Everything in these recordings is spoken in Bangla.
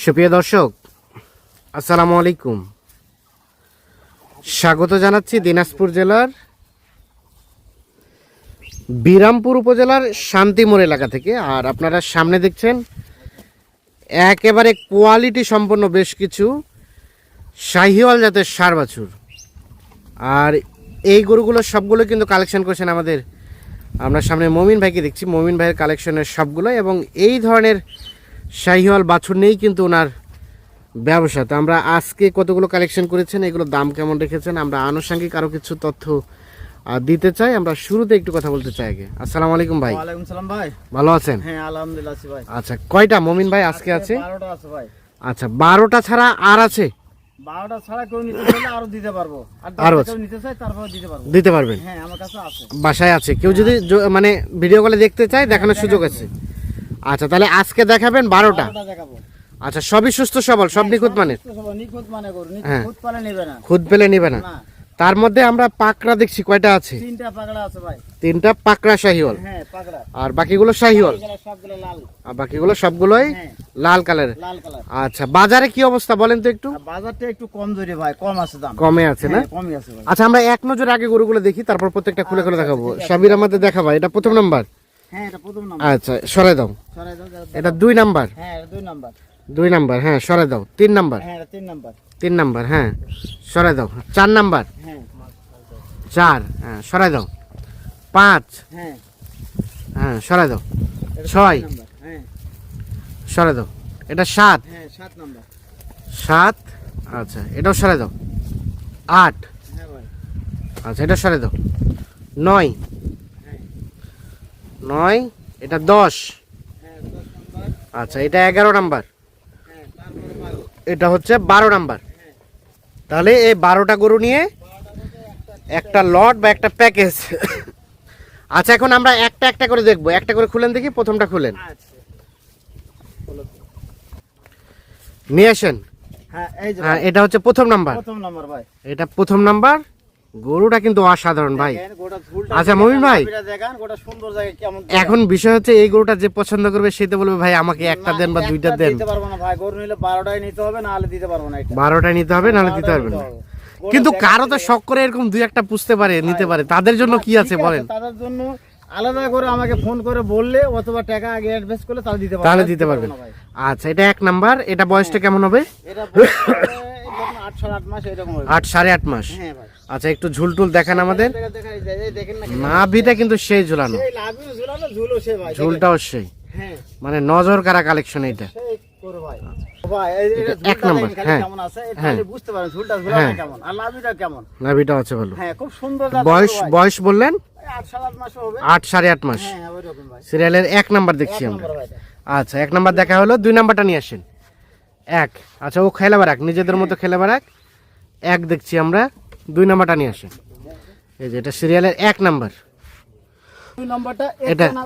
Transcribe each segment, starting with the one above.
সুপ্রিয় দর্শক, আসসালামু আলাইকুম। স্বাগত জানাচ্ছি দিনাজপুর জেলার বিরামপুর উপজেলার শান্তিমোড় এলাকা থেকে। আর আপনারা সামনে দেখছেন একেবারে কোয়ালিটি সম্পন্ন বেশ কিছু শাহিওয়াল জাতের ষাঁড় বাছুর। আর এই গরুগুলো সবগুলো কিন্তু কালেকশন করেছেন আমরা সামনে মমিন ভাইকে দেখছি। মমিন ভাইয়ের কালেকশনের সবগুলো, এবং এই ধরনের শাহিওয়াল বাছুর নিয়েই কিন্তু ওনার ব্যবসা। তো আমরা আজকে কতগুলো কালেকশন করেছেন, এগুলোর দাম কেমন রেখেছেন, আমরা আনুষঙ্গিক আরও কিছু তথ্য দিতে চাই। আমরা শুরুতে একটু কথা বলতে চাই আগে। আসসালামু আলাইকুম ভাই। ওয়ালাইকুম সালাম ভাই। ভালো আছেন? হ্যাঁ আলহামদুলিল্লাহ আছি ভাই। আচ্ছা, কয়টা মমিন ভাই আজকে আছে? 12টা আছে ভাই। আচ্ছা, 12টা ছাড়া আর আছে? 12টা ছাড়া কেউ নিতে চাইলে আরো দিতে পারবো, আর কেউ নিতে চাই তারপর দিতে পারবো। দিতে পারবেন? হ্যাঁ আমার কাছে আছে, বাসায় আছে। কেউ যদি মানে ভিডিও কলে দেখতে চায় দেখানোর সুযোগ আছে? আচ্ছা, তাহলে আজকে দেখাবেন 12টা। দেখাবো। আচ্ছা, সবই সুস্থ সবল, সব নিখুঁত মানের? নিখুঁত মানে করুন, হ্যাঁ। খুদ পালে নেবে না। খুদ পেলে নিবে না? না। তার মধ্যে আমরা পাকড়া দেখছি, কয়টা আছে? 3টা পাকড়া আছে ভাই। 3টা পাকড়া শাহিওয়াল। হ্যাঁ পাকড়া। আর বাকিগুলো শাহিওয়াল? সবগুলো লাল। আর বাকিগুলো সবগুলোই হ্যাঁ। লাল কালার। লাল কালার। আচ্ছা, বাজারে কি অবস্থা বলেন তো একটু? বাজারটা একটু কম ধরে ভাই, কম আছে দাম। কমে আছে না? হ্যাঁ, কমই আছে ভাই। আচ্ছা, আমরা এক নজর আগে গরুগুলো দেখি, তারপর প্রত্যেকটা খুলে খুলে দেখাবো। সাবির আমাদের দেখাবা, এটা প্রথম নাম্বার। হ্যাঁ এটা প্রথম নাম্বার। আচ্ছা, সরাই দাও। সরাই দাও। এটা 2 নাম্বার। হ্যাঁ এটা 2 নাম্বার। 2 নাম্বার, হ্যাঁ সরাই দাও। 3 নাম্বার। হ্যাঁ এটা 3 নাম্বার। 3 নাম্বার, হ্যাঁ সরাই দাও। 4 নাম্বার। হ্যাঁ 4, হ্যাঁ সরাই দাও। 5, হ্যাঁ হ্যাঁ সরাই দাও। এটা 6, নাম্বার। হ্যাঁ সরাই দাও। এটা 7, হ্যাঁ 7 নাম্বার। 7, আচ্ছা এটাও সরাই দাও। 8, হ্যাঁ ভাই। আচ্ছা এটা সরাই দাও। 9, হ্যাঁ 9, এটা 10, হ্যাঁ 10 নাম্বার। আচ্ছা এটা 11 নাম্বার। হ্যাঁ তারপরে 12। এটা হচ্ছে 12 নাম্বার। তাহলে এই 12টা গরু নিয়ে একটা লট বা একটা প্যাকেজ। আচ্ছা, এখন আমরা একটা একটা করে দেখবো। একটা করে খুলেন দেখি, প্রথমটা খুলেন, আচ্ছা নিয়ে আসেন। হ্যাঁ এই যে হ্যাঁ, এটা হচ্ছে প্রথম নাম্বার। প্রথম নাম্বার ভাই। এটা প্রথম নাম্বার। গরুটা কিন্তু অসাধারণ ভাই। দেখেন গোটা ঝুলটা। আচ্ছা মমিন ভাই, দেখেন গোটা সুন্দর জায়গা কেমন। এখন বিষয় হচ্ছে এই গরুটা যে পছন্দ করবে সে তো বলবে ভাই আমাকে একটা দেন বা দুইটা দেন। দিতে পারবো না ভাই, গরু নিলে 12টাই নিতে হবে, না হলে দিতে পারবো না। এটা 12টা নিতে হবে, নাহলে দিতে পারবেন না। কিন্তু কারো তো শখ করে এরকম দুই একটা পুষতে পারে, নিতে পারে, তাদের জন্য কি আছে বলেন? তাদের জন্য আলাদা করে আমাকে ফোন করে বললে অথবা টাকা আগে অ্যাডভান্স করলে তাহলে দিতে পারবো। তাহলে দিতে পারবেন। আচ্ছা, এটা 1 নাম্বার। এটা বয়সটা কেমন হবে? এটা বয়স হবে 8 8.5 মাস এরকম হবে। 8 8.5 মাস। হ্যাঁ ভাই। আচ্ছা, একটু ঝুলটুল দেখান আমাদের। দেখাই যায়, এই দেখেন না। নাভিটা কিন্তু সেই ঝুলানো, এই লাভিও ঝুলানো, ঝুলো সে ভাই। ঝুলটাও সেই, হ্যাঁ মানে নজর কারা কালেকশন এটা। সেই করে ভাই। ভাই এই এটা ঝুলটা 1 নাম্বার। দেখেন খালি হ্যাঁ কেমন আছে, এটা হ্যাঁ। খালি বুঝতে পারেন ঝুলটা ঝুলানো কেমন আর লাভিটা কেমন। নাভিটা আছে ভালো। হ্যাঁ খুব সুন্দর। বয়স বললেন 8 7 মাস হবে। 8 8.5 মাস। হ্যাঁ ওইরকম ভাই। সিরিয়ালের 1 নাম্বার দেখছি এক আমরা। নম্বর ভাই। আচ্ছা, 1 নাম্বার দেখা হলো। 2 নাম্বারটা নিয়ে আসেন। 1, আচ্ছা ও খেলে বেড়াক, নিজেদের মতো খেলে বেড়াক। 1 দেখছি আমরা। 2 নাম্বারটা নিয়ে আসেন। এই যে এটা সিরিয়ালের 1 নাম্বার। 2 নম্বরটা এটা- একটু না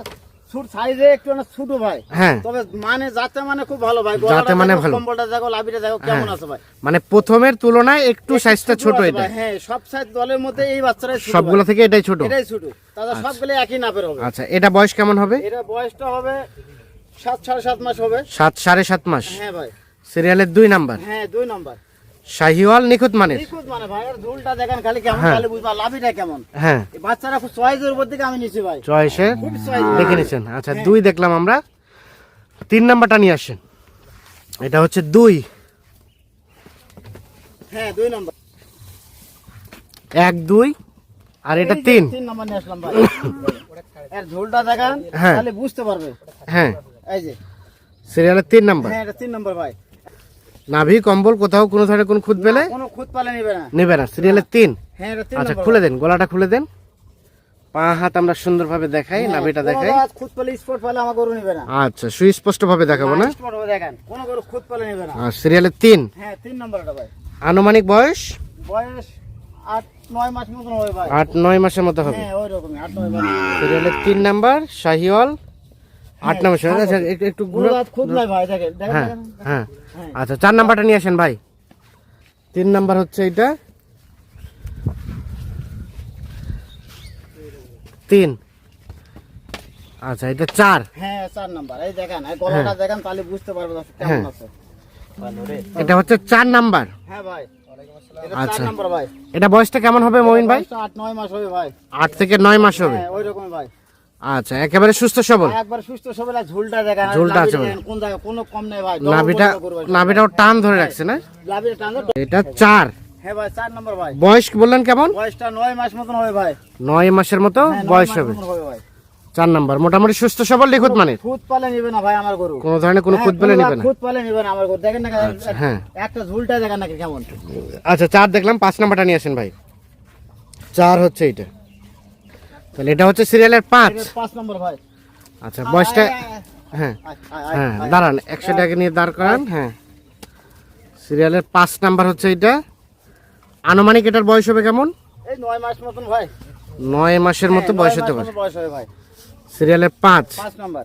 ছোট সাইজে, একটু না ছোট ভাই। হ্যাঁ, তবে মানে যাতে মানে খুব ভালো ভাই। যাতে মানে ভালো। কম্বলটা দেখো, লাভিটা দেখো কেমন আছে ভাই। মানে প্রথমের তুলনায় একটু সাইজটা ছোট আছে এটা। ভাই, হ্যাঁ সব সাইজ দলের মধ্যে এই বাচ্চাটাই ছোট। সবগুলো থেকে এটাই ছোট। এটাই ছোট। তাদের সবগুলো একই নাপের হবে। আচ্ছা, এটা বয়স কেমন হবে? এটা বয়সটা হবে 7 7.5 মাস হবে। 7 7.5 মাস। হ্যাঁ ভাই। সিরিয়ালের 2 নাম্বার। হ্যাঁ 2 নম্বর। শাহিওয়াল নিখুঁত মানের। নিখুঁত মানে ভাই, আর ঝুলটা দেখেন খালি কেমন, হ্যাঁ। খালি বুঝবা লাভিটা কেমন। হ্যাঁ, এই বাচ্চারা খুব চয়েসের উপর থেকে আমি নিছি ভাই। চয়েসে খুব চয়েস দেখে নিছেন। আচ্ছা, 2 দেখলাম আমরা। 3 নাম্বারটা নিয়ে আসেন। এটা হচ্ছে 2। হ্যাঁ 2 নম্বর। 1 2, আর এটা 3। 3 নম্বর নিয়ে আসলাম ভাই। এর ঝোলটা দেখেন হ্যাঁ। খালি বুঝতে পারবে। হ্যাঁ, এই যে সিরিয়ালের 3 নাম্বার। হ্যাঁ এটা 3 নম্বর ভাই। নাভি কম্বল কোথাও কোনো ধরনের কোন খুদ পেলে কোনো খুদ পালে নেবে না। নেবে না। সিরিয়ালের 3। হ্যাঁ এটা 3 আচ্ছা, নম্বর। খুলে দেন, গলাটা খুলে দেন। পা হাত আমরা সুন্দরভাবে দেখাই, নাভিটা দেখাই। কোনো গাছ খুদ পালে স্পট পালে আমার গরু নেবে না। আচ্ছা, সুস্পষ্ট ভাবে দেখাবো না। স্পট হবে দেখেন, কোনো গরু খুদ পালে নেবে না। আর সিরিয়ালের 3। হ্যাঁ 3 নম্বরটা ভাই। আনুমানিক বয়স বয়স 8 9 মাস মতন হবে ভাই। 8 9 মাসের মতো হবে। হ্যাঁ ওইরকমই 8 9 মাস। সিরিয়ালের 3 নাম্বার শাহিওয়াল 8 নাম্বার। আচ্ছা, একটু গরু গাছ খুদ নাই ভাই, দেখেন দেখেন হ্যাঁ দেখেন। হ্যাঁ। হ্যাঁ। আচ্ছা, 4 নাম্বারটা নিয়ে আসেন ভাই। 3 নাম্বার হচ্ছে এটা 3। আচ্ছা, এটা 4। হ্যাঁ 4 নাম্বার। এই দেখেন, এই গলাটা দেখেন তাহলে বুঝতে পারবে কেমন আছে। এটা হচ্ছে 4 নাম্বার। হ্যাঁ ভাই, এটা আচ্ছা। 4 নম্বর ভাই। এটা বয়সটা কেমন হবে মমিন ভাই? 8-9 মাস হবে ভাই। 8 থেকে 9 মাস হবে। হ্যাঁ, ওই রকম ভাই। আচ্ছা, একেবারে সুস্থ সবল। একবার সুস্থ সবল, আর ঝুলটা দেখেন, আর ঝুলটা আছে লাভিটা ভাই। দেখেন, কোন জায়গায় কোনো কম নেই ভাই। নাভিটাও টান ধরে রাখছে না? লাভিটা টান দাও। এটা 4। হ্যাঁ ভাই, 4 নম্বর ভাই। বয়স কি বললেন কেমন? বয়সটা 9 মাস মতন হবে ভাই। 9 মাসের মতো হ্যাঁ, 9 বয়স মাস হবে। মতন হবে ভাই। 4 নাম্বার, মোটামুটি সুস্থ সবল নিখুঁত মানের। খুদ পালে নিবে না ভাই আমার গরু। কোনো ধরনের কোনো খুঁত পেলে নেবে না। খুদ পালে নিবে না আমার গরু। দেখেন না, হ্যাঁ। একটা ঝুলটা দেখেন নাকি কেমন। আচ্ছা, 4 দেখলাম, 5 নাম্বারটা নিয়ে আসেন ভাই। 4 হচ্ছে এটা, তাহলে এটা হচ্ছে সিরিয়ালের 5। 5 নম্বর ভাই। আচ্ছা, বয়সটা হ্যাঁ আয়, হ্যাঁ আয়। দাঁড়ান, 100 টাকা নিয়ে দাঁড় করান। হ্যাঁ, সিরিয়ালের 5 নাম্বার হচ্ছে এটা। আনুমানিক এটার বয়স হবে কেমন? এই 9 মাস মতন ভাই। 9 মাসের মতো হ্যাঁ, বয়স 9 হতে মাস পারে। মতন বয়স হবে ভাই। সিরিয়ালের 5 5 নম্বর।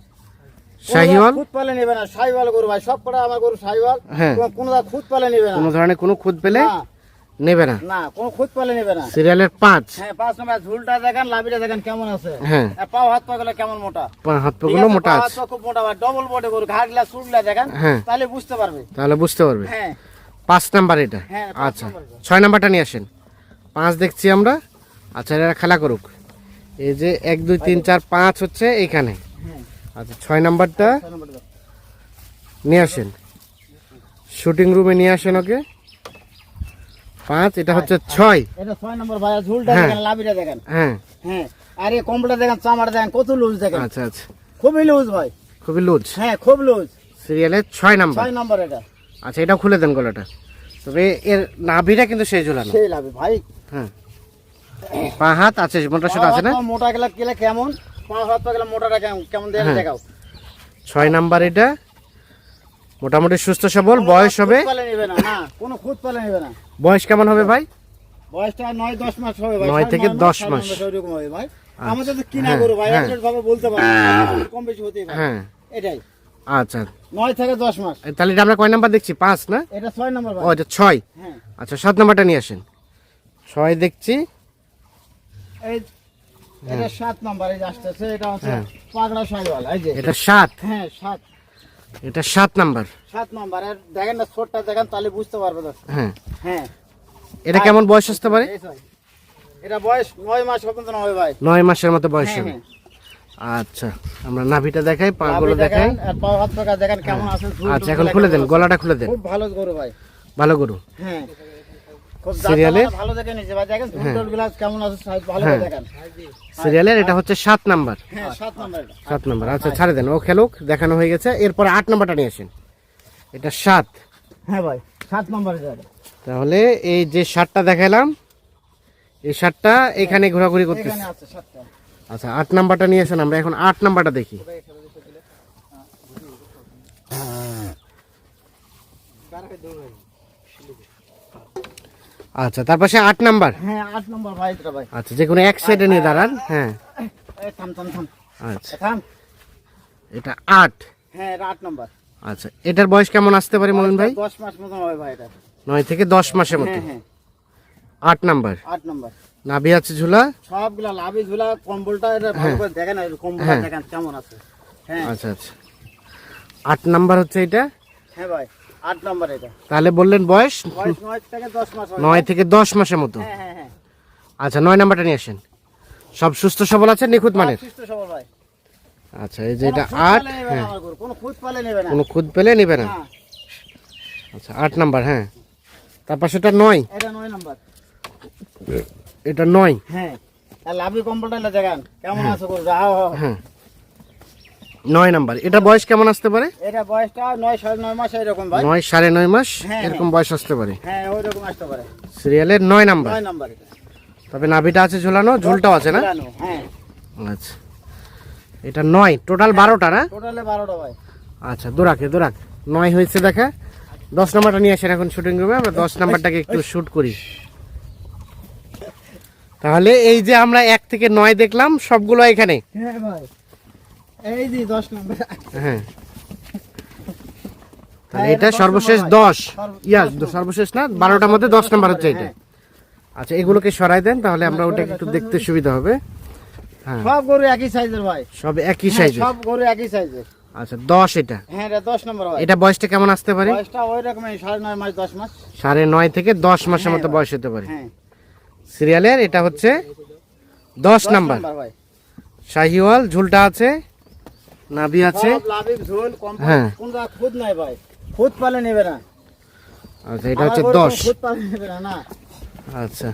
শাহিওয়াল। খুদ পালে নিবে না, শাহিওয়াল গরু ভাই। সব কটা আমার গরু শাহিওয়াল। হ্যাঁ। কোনো খুদ পালে নিবে না। কোনো ধরনের কোনো খুঁত পেলে না, নেবে না। না, কোনো খুদ পালে নিবে না। সিরিয়ালের 5। হ্যাঁ, 5 নম্বর। ঝুলটা দেখেন, লাভিটা দেখেন কেমন আছে। হ্যাঁ, আর পাও হাত পা গুলো কেমন মোটা। হাত ঠিক পাগুলো আছে, মোটা পাও হাত আছে, পা খুব মোটা ভাই। ডবল বডি গরু, ঘাড়গুলা চুলগুলা দেখেন, হ্যাঁ। তাহলে বুঝতে পারবে। তাহলে বুঝতে পারবে। হ্যাঁ, 5 নাম্বার এটা। হ্যাঁ, 5 আচ্ছা, নাম্বার। 6 নাম্বারটা নিয়ে আসেন। 5 দেখছি আমরা। আচ্ছা, এরা খেলা করুক। এই যে 1 2 3 4 5 হচ্ছে এইখানে। হ্যাঁ। আচ্ছা, 6 নাম্বারটা 6 নম্বর দাও। নিয়ে আসেন, শুটিং রুমে নিয়ে আসেন ওকে। 5, এটা হচ্ছে 6। এটা 6 নম্বর ভাই। আর ঝুলটা হ্যাঁ। দেখেন, লাভিটা দেখেন। হ্যাঁ, হ্যাঁ, আর এই কম্বলটা দেখেন, চামড়া দেখেন কত লুজ দেখেন। আচ্ছা আচ্ছা, খুবই লুজ ভাই। খুবই লুজ। হ্যাঁ, খুব লুজ। সিরিয়ালের 6 নাম্বার। 6 নম্বর এটা। আচ্ছা, এটাও খুলে দেন গলাটা। তবে এর নাভিটা কিন্তু সেই ঝুলানো। সেই লাভি ভাই। হ্যাঁ, পা হাত আছে, মোটা সোটা আছে না? পা মোটা গেলে গেলে কেমন, পা হাত পা গেলে মোটাটা কেমন দেখেন, হ্যাঁ। দেখাও। 6 নাম্বার এটা, মোটামুটি সুস্থ সবল। বয়স হবে, খুদ পালে নিবে না, না, কোনো খুদ পালে নিবে না। বয়স কেমন হবে ভাই? বয়সটা 9-10 মাস হবে ভাই। 9 থেকে 10 সাড়ে 9 মাস। ওইরকম হবে ভাই। আমাদের তো কিনা হ্যাঁ, গরু ভাই, হ্যাঁ। একটু ভাবে বলতে পারি, কম বেশি হতেই পারে। হ্যাঁ, এটাই আচ্ছা। 9 থেকে 10 মাস। তাহলে এটা আমরা কয় নাম্বার দেখছি? 5 না? এটা 6 নম্বর ভাই। ও, এটা 6। হ্যাঁ, আচ্ছা, 7 নাম্বারটা নিয়ে আসেন। 6 দেখছি। এই এটা 7 নম্বর। এই যে আসতেছে, এটা হচ্ছে হ্যাঁ। পাগড়া শাহিওয়াল। এই যে এটা 7। হ্যাঁ, 7 এটা 7 নাম্বার। 7 নম্বর। আর দেখেন না, ছোটটা দেখেন, তাহলে বুঝতে পারবে তো। হ্যাঁ, হ্যাঁ, এটা কেমন বয়স আসতে পারে? এই ভাই। এটা বয়স 9 মাস পর্যন্ত হবে ভাই। 9 মাসের মতো বয়স হ্যাঁ, হবে। হ্যাঁ। আচ্ছা, আমরা নাভিটা দেখাই, পাগুলো লাভি দেখাই। দেখেন, আর পা হাত পা দেখেন কেমন আছে। ঝুল আচ্ছা, টুল এখন গুলা খুলে দেন, কেমন আছে। গলাটা খুলে দেন। খুব ভালো গরু ভাই। ভালো গরু। হ্যাঁ, খুব সিরিয়ালে? জাতমানটা ভালো দেখে নিয়েছে ভাই। দেখেন ঝুল টুল গুলা কেমন আছে, সব ভালো হ্যাঁ। করে দেখেন। সিরিয়ালের এটা হচ্ছে 7 নাম্বার। হ্যাঁ, 7 নম্বর এটা। 7 নাম্বার। আচ্ছা, ছাড়ে দেন, ও খেলুক, দেখানো হয়ে গেছে। এরপরে 8 নাম্বারটা নিয়ে আসেন। এটা 7। হ্যাঁ ভাই, 7 নম্বর এটা। তাহলে এই যে 7টা দেখালাম, এই 7টা এখানে ঘোরাঘুরি করতেছে। এখানে আছে 7টা। আচ্ছা, 8 নাম্বারটা নিয়ে আসেন, আমরা এখন 8 নাম্বারটা দেখি। আচ্ছা, তারপর 8 নাম্বার। হ্যাঁ, 8 নম্বর ভাই এটা ভাই। আচ্ছা, যে কোনো এক সাইডে নিয়ে দাঁড়ান। হ্যাঁ, এই থাম থাম থাম। আচ্ছা, থাম। এটা 8। হ্যাঁ, এটা 8 নম্বর। আচ্ছা, এটার বয়স কেমন আসতে পারে মমিন ভাই? 10 মাস মতন হবে ভাই এটা। 9 থেকে 10 মাসের মতো। হ্যাঁ, হ্যাঁ, 8 নাম্বার। 8 নম্বর। নাভি আছে ঝুলা। সবগুলা লাভি ঝুলা, কম্বলটা এটা ভালো করে দেখেন, আর কম্বলটা হ্যাঁ। দেখেন কেমন আছে। হ্যাঁ, আচ্ছা আচ্ছা, 8 নাম্বার হচ্ছে এটা। হ্যাঁ ভাই, 8 নম্বর এটা। তাহলে বললেন বয়স বয়স 9 থেকে 10 মাস হবে। 9 থেকে 10 মাসের মতো। হ্যাঁ, হ্যাঁ, হ্যাঁ। আচ্ছা, 9 নাম্বারটা নিয়ে আসেন। সব সুস্থ সবল আছে, নিখুঁত মানের। সুস্থ সবল ভাই। আচ্ছা, এই যে এটা কোনো খুঁত 8। পালে নেবে না হ্যাঁ, আমার গরু, কোনো খুঁত পালে নেবে না। কোনো খুদ পেলে নিবে না। হ্যাঁ, আচ্ছা, 8 নাম্বার। হ্যাঁ, তারপর সেটা 9। এটা 9 নম্বর। এটা 9। হ্যাঁ, আর লাভি কম্বলটা এটা দেখেন কেমন আছে গরু। হ্যাঁ, হ্যাঁ। হ্যাঁ, 9 নাম্বার। এটা বয়স কেমন আসতে পারে? এটা বয়সটা 9 সাড়ে 9 মাস এরকম ভাই। 9 সাড়ে 9 মাস হ্যাঁ, এরকম বয়স আসতে পারে। হ্যাঁ, ওইরকম আসতে পারে। সিরিয়ালের 9 নাম্বার। 9 নম্বর এটা। তবে নাভিটা আছে ঝুলানো, ঝুলটাও আছে না? ঝুলানো, হ্যাঁ। আচ্ছা, এটা 9, টোটাল 12টা না? টোটালে 12টা ভাই। আচ্ছা, দোরাক 9 হয়েছে দেখা। 10 নাম্বারটা নিয়ে আসেন এখন শুটিং রুমে, আমরা 10 নাম্বারটাকে একটু শুট করি। তাহলে এই যে আমরা 1 থেকে 9 দেখলাম, সবগুলো এখানে। হ্যাঁ ভাই, এই যে 10 নম্বর। হ্যাঁ, তাহলে হ্যাঁ, এটা এটা 10 সর্বশেষ নম্বর 10। ইয়াস, সর্বশেষ না, 12টার মধ্যে 10 নাম্বার হচ্ছে এটা। আচ্ছা, এগুলোকে সরাই দেন, তাহলে আমরা ওটাকে একটু দেখতে সুবিধা হবে। হ্যাঁ, সব গরু একই সাইজের ভাই। সব একই সাইজের। সব গরু একই সাইজের। আচ্ছা 10 এটা। হ্যাঁ এটা 10 নম্বর ভাই। এটা বয়সটা কেমন আসতে পারে? বয়সটা ওই রকমই 9.5 মাস 10 মাস। 9.5 থেকে 10 মাসের মতো হ্যাঁ, বয়স হতে পারে। হ্যাঁ সিরিয়ালের এটা হচ্ছে 10 নাম্বার। ভাই। শাহিওয়াল, ঝুলটা আছে, নাভি আছে। সব লাভিক ঝোল হ্যাঁ। কম্পাউন্ড কোনটা খুদ নাই ভাই। খুদ পালে নেবে না। আচ্ছা এটা হচ্ছে আমার গরু 10। খুদ পালে নেবে না না। আচ্ছা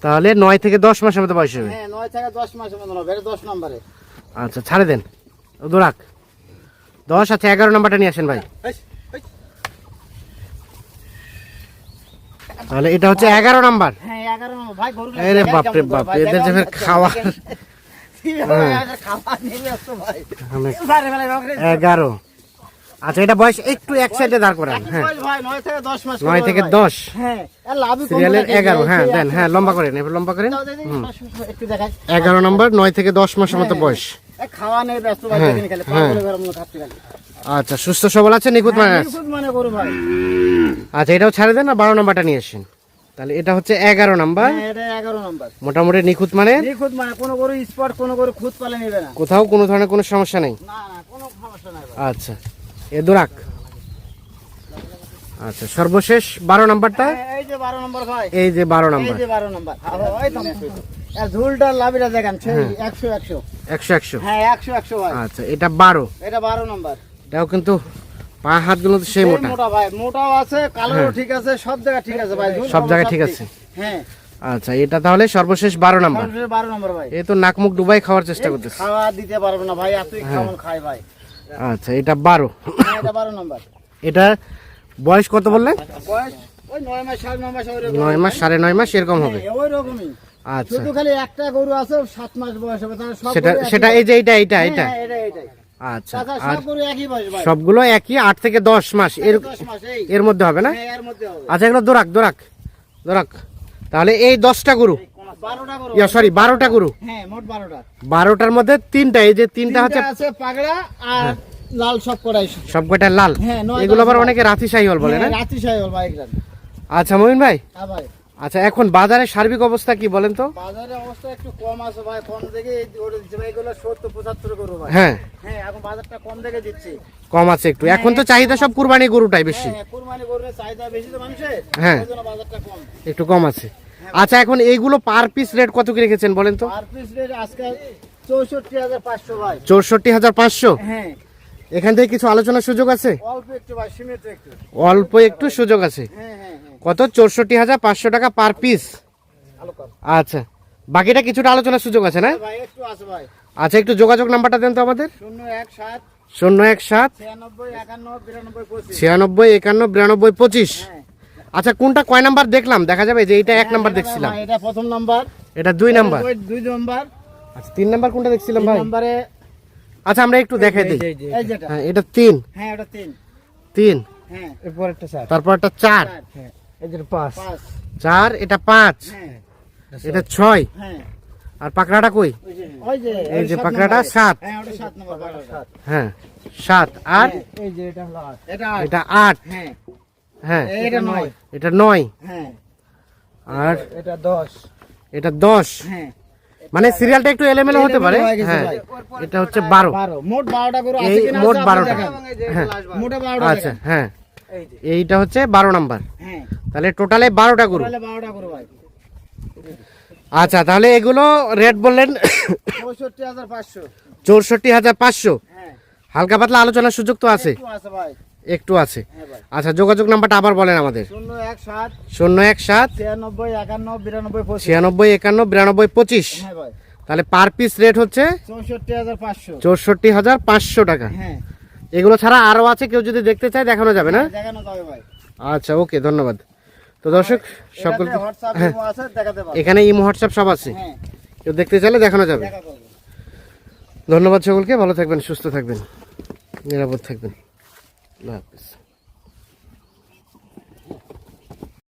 তাহলে 9 থেকে 10 মাসের মতো বয়স হবে। হ্যাঁ 9 থেকে 10 মাসের মতো হবে। এটা 10 নম্বরে। আচ্ছা ছাড়ে দেন, দুরাক 10। আচ্ছা 11 নাম্বারটা নিয়ে আসেন ভাই। তাহলে এটা হচ্ছে 11 নাম্বার। হ্যাঁ 11 নম্বর ভাই। গরু আরে বাপ রে বাপ, এদের যে ফের খাওয়ার। খাবার নেবে আসতো ভাই। অনেক। বারে বারে রকরে 11। আচ্ছা এটা বয়স একটু এক সাইডে দাঁড় করান। হ্যাঁ ভাই 9 থেকে 10 মাস। 9 থেকে 10। হ্যাঁ আর লাভই সিরিয়ালের 11। হ্যাঁ দেন, হ্যাঁ লম্বা করেন, এবার লম্বা করেন। একটু দেখাই। 11 নাম্বার, 9 থেকে 10 মাসের মতো বয়স। খাওয়া নেই ব্যস্ত ভাই। হ্যাঁ, দেখেন খালি হ্যাঁ। পাগল ঘরের মতো খাচ্ছে খালি। আচ্ছা সুস্থ সবল আছে, নিখুঁত মানে আছে। নিখুঁত মানে গরু ভাই। আচ্ছা এটাও ছাড়ে দেন, না 12 নাম্বারটা নিয়ে আসেন। তাহলে এটা হচ্ছে 11 নাম্বার, হ্যাঁ এটা 11 নম্বর। মোটামুটি নিখুঁত মানে, নিখুঁত মানে কোনো গরু স্পট কোনো গরু খুদ পালে নেবে না। কোথাও কোনো ধরনের কোনো সমস্যা নেই। না না কোনো সমস্যা নাই ভাই। আচ্ছা এ দুরাক। আচ্ছা সর্বশেষ 12 নাম্বারটা। এই যে 12 নম্বর ভাই। এই যে 12 এই নাম্বার, যে 12 নম্বর। ওই তো আর ঝুলটা লাভিটা দেখেন সেই 100 100 100। হ্যাঁ 100 ভাই। আচ্ছা এটা 12। এটা 12 নম্বর। এটাও কিন্তু পা হাতগুলো তো সেই সেই মোটা। মোটা ভাই। মোটাও আছে, কালোও ঠিক আছে, সব জায়গা ঠিক আছে ভাই। ঝুল সব কম, জায়গায় ঠিক আছে। হ্যাঁ আচ্ছা এটা তাহলে সর্বশেষ 12 নাম্বার। 12 নম্বর ভাই। এই তো নাক মুখ ডুবাই খাওয়ার চেষ্টা করতেছে। খাওয়া দিতে পারবে না ভাই, এতই খাওয়ান খায় ভাই। আচ্ছা এটা 12। হ্যাঁ, এটা 12 নম্বর। এটা বয়স কত বললেন? বয়স ওই 9 মাস 9.5 মাস ওই 9 মাস 9.5 মাস এরকম হবে। ওই রকমই। আচ্ছা শুধু খালি একটা গরু আছে 7 মাস বয়স হবে, তাহলে সব সেটা গরু একই সেটা বয়স। এই যে এটা এটা এটা। হ্যাঁ, এটাই। আচ্ছা তাছাড়া আর সব গরু একই বয়স ভাই। সবগুলো একই 8 থেকে 10 মাস এর 10 মাস এই। এর মধ্যে হবে না? হ্যাঁ, এর মধ্যে হবে। আচ্ছা এগুলো দোরাক দোরাক দোরাক। তাহলে এই 10টা গরু, 12টা গরু। সরি 12টা গরু, হ্যাঁ, মোট 12টা। 12টার মধ্যে 3টা, এই যে 3টা হচ্ছে তিনটা আছে পাগড়া আর লাল সব করাই। সবকটা লাল। হ্যাঁ, 9 এগুলো আবার অনেকে রাতি শাহিওয়াল বলে না? রাতি সাহেব ভাই এগুলা। আচ্ছা মমিন ভাই, হ্যাঁ ভাই। আচ্ছা এখন বাজারের সার্বিক অবস্থা কি বলেন তো? বাজারে অবস্থা একটু কম আছে ভাই, কম দেখে ওটা দিচ্ছে ভাই। এগুলো 70-75 করবো ভাই। হ্যাঁ হ্যাঁ, এখন বাজারটা কম দেখে দিচ্ছি। কম আছে একটু। এখন তো চাহিদা সব কুরবানি গরুটাই বেশি। হ্যাঁ, কুরবানি গরুর চাহিদা বেশি তো মানুষের। হ্যাঁ। এই জন্য বাজারটা কম। একটু কম আছে। আচ্ছা এখন এইগুলো পার পিস রেট কত কি রেখেছেন বলেন তো? পার পিস রেট আজকে 64,500 ভাই। 64,500। হ্যাঁ, এখান থেকে কিছু আলোচনার সুযোগ আছে? অল্প একটু ভাই, সীমিত একটু। অল্প একটু সুযোগ আছে। হ্যাঁ। কত? 64,500 টাকা পার পিস। ভালো কর। আচ্ছা বাকিটা কিছুটা আলোচনার সুযোগ আছে না? ভাই একটু আছে ভাই। আচ্ছা একটু যোগাযোগ নাম্বারটা দেন তো আমাদের। 017 017 96 51 92 25। 96 51 92 25। হ্যাঁ। আচ্ছা কোনটা কয় নাম্বার দেখলাম? দেখা যাবে যে এইটা 1 নাম্বার দেখছিলাম, ভাই, এটা প্রথম নাম্বার। এটা 2 নাম্বার। 2 নাম্বার। আচ্ছা 3 নাম্বার কোনটা দেখছিলাম ভাই? নম্বরে আচ্ছা আমরা একটু দেখাই দিই। এই যেটা। হ্যাঁ এটা 3 হ্যাঁ, এটা 3। 3, হ্যাঁ, এরপর একটা 4। তারপর একটা 4, হ্যাঁ, এই যেটা 5। 4, এটা 5, হ্যাঁ, এটা 6, হ্যাঁ। আর পাকড়াটা কই? ওই যে এই যে পাকড়াটা 7। হ্যাঁ, ওটা 7 নম্বর পাকড়া। হ্যাঁ 7, আর এই যে এটা হলো 8। এটা 8। এটা 8। হ্যাঁ, হ্যাঁ এটা 9। এটা 9, হ্যাঁ, আর এটা 10। এটা 10। হ্যাঁ, মানে সিরিয়ালটা একটু এলোমেলো হতে পারে। এলোমেলো হয়ে গেছে হ্যাঁ ভাই। এটা হচ্ছে 12। 12। মোট 12টা গরু এই আছে কিনা? মোট আছে 12টা। দেখেন। হ্যাঁ মোটে 12টা আচ্ছা দেখেন। হ্যাঁ এই যে। এইটা হচ্ছে 12 নাম্বার। হ্যাঁ, তাহলে টোটালে 12টা গরু। তাহলে 12টা গরু ভাই। আচ্ছা তাহলে এগুলো রেট বললেন 64,500। 64,500। হ্যাঁ, হালকা পাতলা আলোচনার সুযোগ তো আছে? একটু আছে ভাই। একটু আছে। হ্যাঁ ভাই। আচ্ছা যোগাযোগ নাম্বারটা আবার বলেন আমাদের। 017 017 96 51 92 25। 96 51 92 25। হ্যাঁ ভাই। তাহলে পার পিস রেট হচ্ছে 64,500। 64,500 টাকা। হ্যাঁ, এগুলো ছাড়া আরো আছে, কেউ যদি দেখতে চায় দেখানো যাবে না? দেখানো যাবে ভাই। আচ্ছা ওকে ধন্যবাদ। তো দর্শক সকলকে, এটাতে হোয়াটসঅ্যাপ হ্যাঁ ইমো আছে, দেখাতে পারবো। এখানে ইমো হোয়াটসঅ্যাপ সব আছে, হ্যাঁ, কেউ দেখতে চাইলে দেখানো যাবে। দেখা করবো। ধন্যবাদ সকলকে, ভালো থাকবেন, সুস্থ থাকবেন, নিরাপদ থাকবেন। আল্লাহ হাফেজ।